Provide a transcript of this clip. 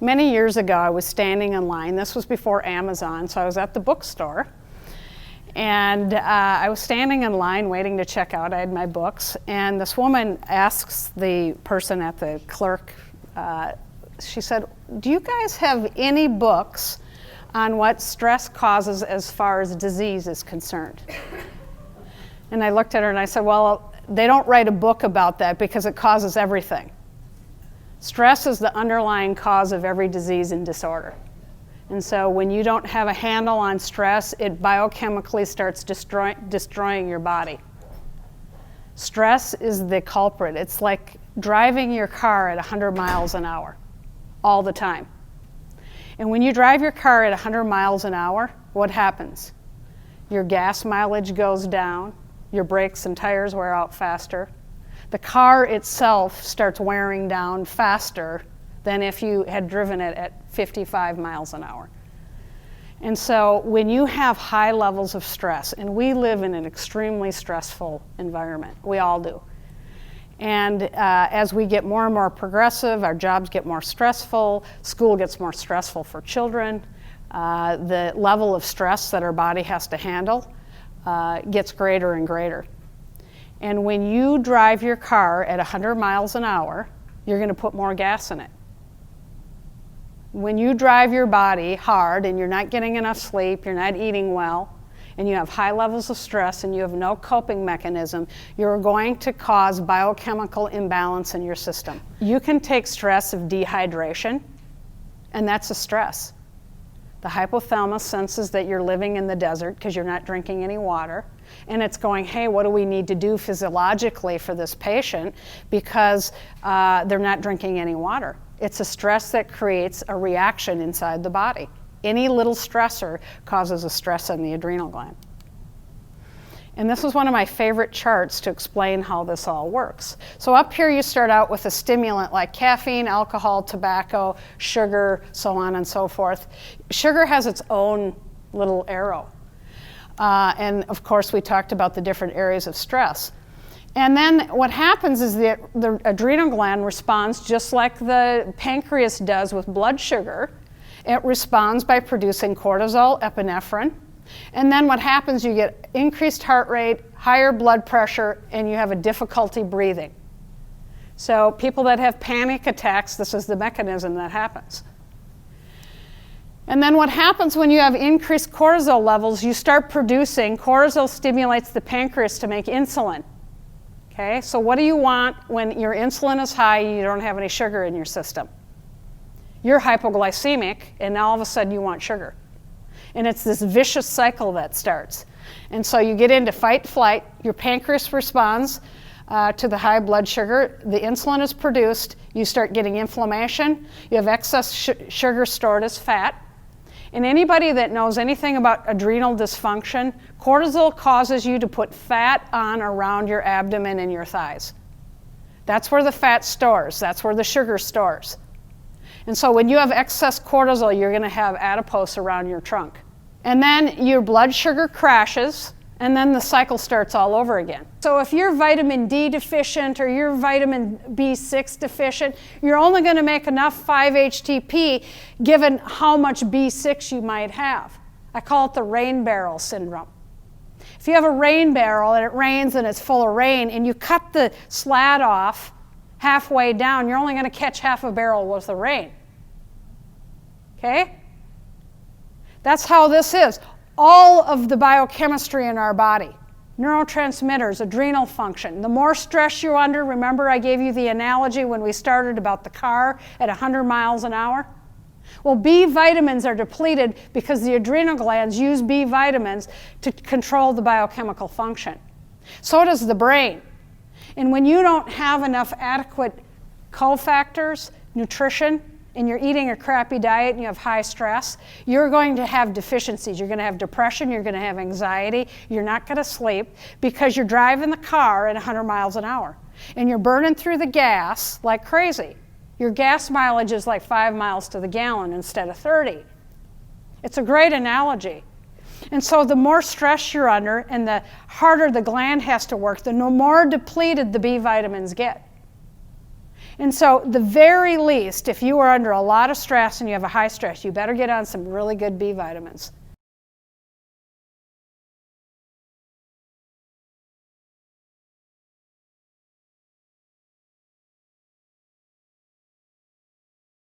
Many years ago, I was standing in line. This was before Amazon, so I was at the bookstore. And I was standing in line waiting to check out. I had my books. And this woman asks the person at the clerk, she said, "Do you guys have any books on what stress causes as far as disease is concerned?" And I looked at her and I said, "Well, they don't write a book about that because it causes everything. Stress is the underlying cause of every disease and disorder. And so when you don't have a handle on stress, it biochemically starts destroying your body. Stress is the culprit. It's like driving your car at 100 miles an hour all the time. And when you drive your car at 100 miles an hour, what happens? Your gas mileage goes down, your brakes and tires wear out faster. The car itself starts wearing down faster than if you had driven it at 55 miles an hour. And so when you have high levels of stress, and we live in an extremely stressful environment, we all do. And as we get more and more progressive, our jobs get more stressful, school gets more stressful for children, the level of stress that our body has to handle gets greater and greater. And when you drive your car at 100 miles an hour, you're going to put more gas in it. When you drive your body hard and you're not getting enough sleep, you're not eating well, and you have high levels of stress and you have no coping mechanism, you're going to cause biochemical imbalance in your system. You can take stress of dehydration, and that's a stress. The hypothalamus senses that you're living in the desert because you're not drinking any water, and it's going, hey, what do we need to do physiologically for this patient because they're not drinking any water. It's a stress that creates a reaction inside the body. Any little stressor causes a stress in the adrenal gland. And this is one of my favorite charts to explain how this all works. So up here you start out with a stimulant like caffeine, alcohol, tobacco, sugar, so on and so forth. Sugar has its own little arrow. And of course we talked about the different areas of stress. And then what happens is the adrenal gland responds just like the pancreas does with blood sugar. It responds by producing cortisol, epinephrine. And then what happens, you get increased heart rate, higher blood pressure, and you have a difficulty breathing. So people that have panic attacks, this is the mechanism that happens. And then what happens when you have increased cortisol levels, you start producing, cortisol stimulates the pancreas to make insulin. Okay, so what do you want when your insulin is high and you don't have any sugar in your system? You're hypoglycemic, and now all of a sudden you want sugar. And it's this vicious cycle that starts. And so you get into fight, flight, your pancreas responds to the high blood sugar, the insulin is produced, you start getting inflammation, you have excess sugar stored as fat. And anybody that knows anything about adrenal dysfunction, cortisol causes you to put fat on around your abdomen and your thighs. That's where the fat stores, that's where the sugar stores. And so when you have excess cortisol, you're going to have adipose around your trunk. And then your blood sugar crashes, and then the cycle starts all over again. So if you're vitamin D deficient or you're vitamin B6 deficient, you're only going to make enough 5-HTP given how much B6 you might have. I call it the rain barrel syndrome. If you have a rain barrel and it rains and it's full of rain and you cut the slat off halfway down, you're only going to catch half a barrel worth of rain. Okay? That's how this is. All of the biochemistry in our body, neurotransmitters, adrenal function. The more stress you're under, remember I gave you the analogy when we started about the car at 100 miles an hour? Well, B vitamins are depleted because the adrenal glands use B vitamins to control the biochemical function. So does the brain. And when you don't have enough adequate cofactors, nutrition, and you're eating a crappy diet and you have high stress, you're going to have deficiencies. You're going to have depression, you're going to have anxiety, you're not going to sleep because you're driving the car at 100 miles an hour. And you're burning through the gas like crazy. Your gas mileage is like 5 miles to the gallon instead of 30. It's a great analogy. And so the more stress you're under and the harder the gland has to work, the more depleted the B vitamins get. And so the very least, if you are under a lot of stress and you have a high stress, you better get on some really good B vitamins.